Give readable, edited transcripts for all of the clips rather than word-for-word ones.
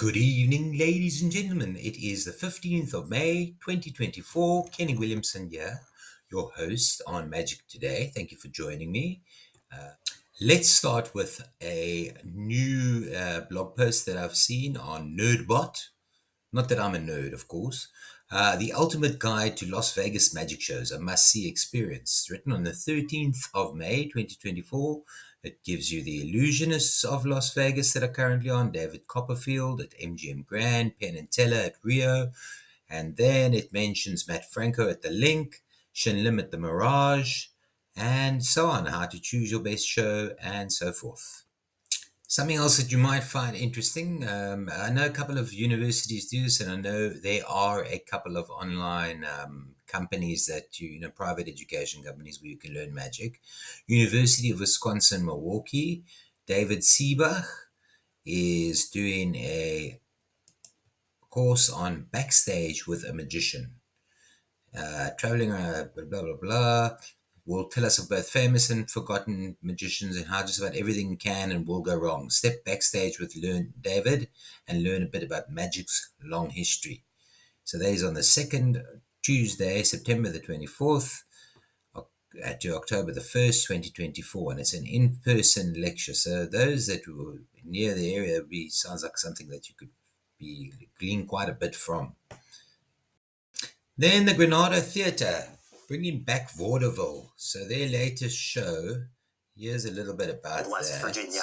Good evening, ladies and gentlemen. It is the 15th of May, 2024. Kenny Williamson here, your host on Magic Today. Thank you for joining me. Let's start with a new blog post that I've seen on NerdBot. Not that I'm a nerd, of course. The Ultimate Guide to Las Vegas Magic Shows, a must-see experience. Written on the 13th of May, 2024. It gives you the illusionists of Las Vegas that are currently on, David Copperfield at MGM Grand, Penn and Teller at Rio, and then it mentions Matt Franco at the Link, Shin Lim at the Mirage, and so on, how to choose your best show, and so forth. Something else that you might find interesting, I know a couple of universities do this, and I know there are a couple of online companies that private education companies where you can learn magic. University of Wisconsin-Milwaukee, David Seebach is doing a course on backstage with a magician. Traveling around, blah, blah, blah, will tell us of both famous and forgotten magicians and how just about everything can and will go wrong. Step backstage with David and learn a bit about magic's long history. So that is on the second Tuesday, September the 24th to October the 1st, 2024. And it's an in-person lecture. So those that were near the area, sounds like something that you could glean quite a bit from. Then the Granada Theatre, bringing back Vaudeville. So their latest show, here's a little bit about West that. Virginia.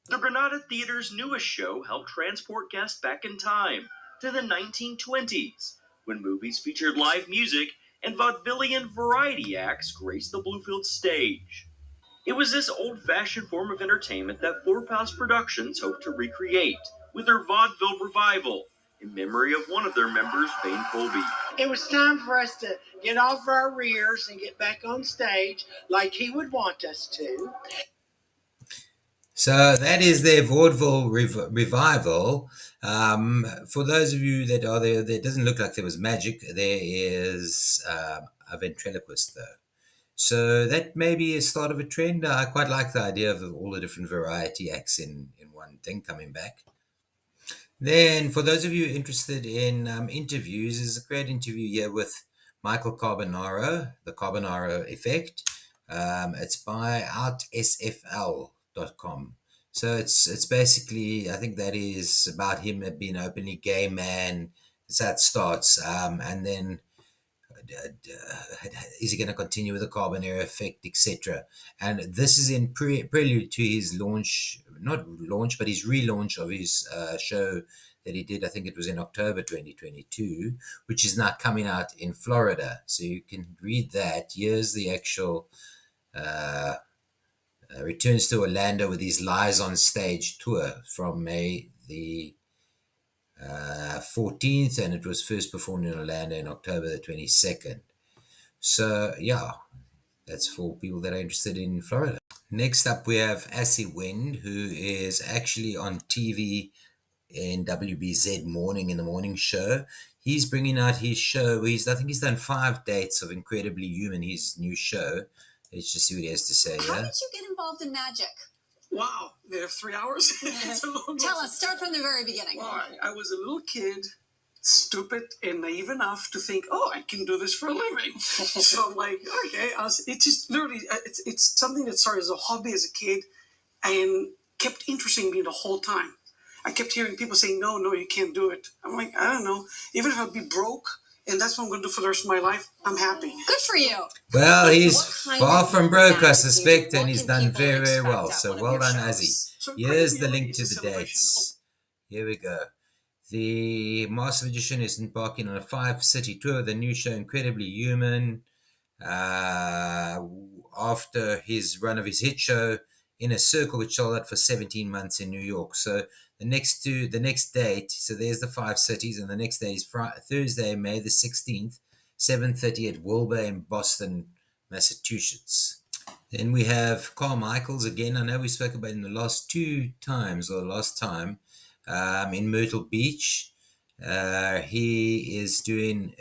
The Granada Theater's newest show helped transport guests back in time to the 1920s, when movies featured live music and vaudevillian variety acts graced the Bluefield stage. It was this old-fashioned form of entertainment that Floor Palace Productions hoped to recreate with their vaudeville revival, in memory of one of their members, Vane Colby. It was time for us to get off our rears and get back on stage like he would want us to. So that is their vaudeville revival. For those of you that are there, it doesn't look like there was magic. There is a ventriloquist, though. So that may be a start of a trend. I quite like the idea of all the different variety acts in one thing coming back. Then, for those of you interested in interviews, there's a great interview here with Michael Carbonaro, the Carbonaro Effect. It's by outsfl.com. So it's basically, I think that is about him being an openly gay man. That's how it starts. And then is he going to continue with the Carbonaro Effect, etc.? And this is in prelude to his launch, not launch, but his relaunch of his show that he did. I think it was in October 2022, which is now coming out in Florida. So you can read that. Here's the actual returns to Orlando with his Lies on Stage tour from May the 14th, and it was first performed in Orlando in October the 22nd. So, yeah, that's for people that are interested in Florida. Next up, we have Asi Wind, who is actually on TV in WBZ Morning in the Morning Show. He's bringing out his show. I think he's done 5 dates of Incredibly Human, his new show. Let's just see what he has to say. How did you get involved in magic? Wow, they have 3 hours? Tell us, start from the very beginning. Well, I was a little kid, stupid and naive enough to think, oh, I can do this for a living. So I'm like, okay, it's just literally, it's something that started as a hobby as a kid and kept interesting me the whole time. I kept hearing people saying, no, you can't do it. I'm like, I don't know. Even if I'd be broke, and that's what I'm going to do for the rest of my life, I'm happy. Good for you. Well, he's far from broke, I suspect, and he's done very, very well. So well done, Asi. Here's the link to the dates. Here we go. The Master Magician is embarking on a 5-city tour. The new show, Incredibly Human, after his run of his hit show, In a Circle, which sold out for 17 months in New York. So the next date, so there's the 5 cities, and the next day is Thursday, May the 16th, 7:30 at Wilbur in Boston, Massachusetts. Then we have Carl Michaels again. I know we spoke about him the last time, in Myrtle Beach. He is doing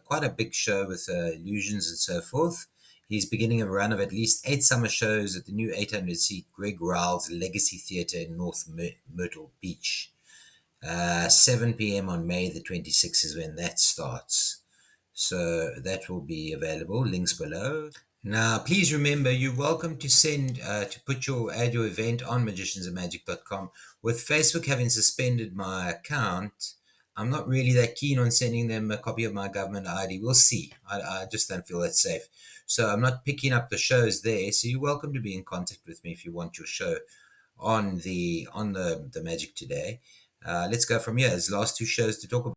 quite a big show with illusions and so forth. He's beginning a run of at least 8 summer shows at the new 800-seat Greg Riles Legacy Theatre in North Myrtle Beach. 7 p.m. on May the 26th is when that starts. So that will be available. Links below. Now, please remember, you're welcome to send to add your event on magiciansofmagic.com. With Facebook having suspended my account, I'm not really that keen on sending them a copy of my government ID. We'll see. I just don't feel that's safe. So I'm not picking up the shows there. So you're welcome to be in contact with me if you want your show on the Magic Today. Let's go from here. There's the last 2 shows to talk about.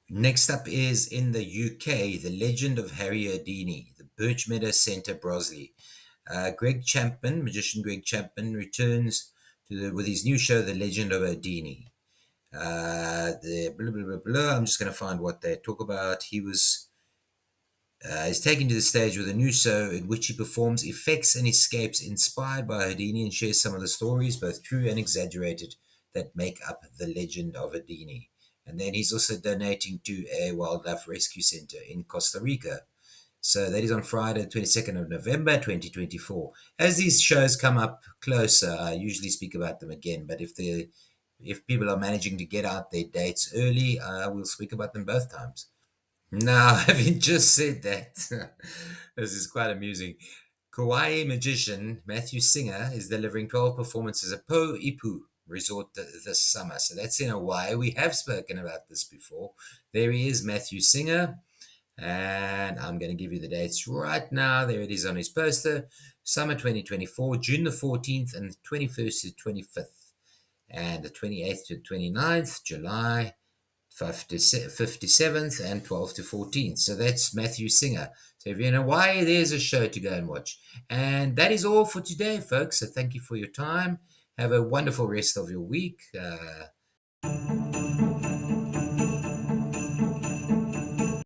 Next up is in the UK, The Legend of Harry Houdini, the Birchmeadow Centre, Brosley. Magician Greg Chapman, returns with his new show, The Legend of Houdini. The blah, blah, blah, blah. I'm just going to find what they talk about. He's taken to the stage with a new show in which he performs effects and escapes inspired by Houdini and shares some of the stories, both true and exaggerated, that make up the legend of Houdini. And then he's also donating to a wildlife rescue center in Costa Rica. So that is on Friday, 22nd of November, 2024. As these shows come up closer, I usually speak about them again. But if people are managing to get out their dates early, we'll speak about them both times. Now, having just said that, this is quite amusing. Kauai magician Matthew Singer is delivering 12 performances at Po Ipu Resort this summer. So that's in Hawaii. We have spoken about this before. There he is, Matthew Singer. And I'm going to give you the dates right now. There it is on his poster. Summer 2024, June the 14th and the 21st to 25th. And the 28th to 29th, July 57th and 12th to 14th. So that's Matthew Singer. So if you're in Hawaii, there's a show to go and watch. And that is all for today, folks. So thank you for your time. Have a wonderful rest of your week.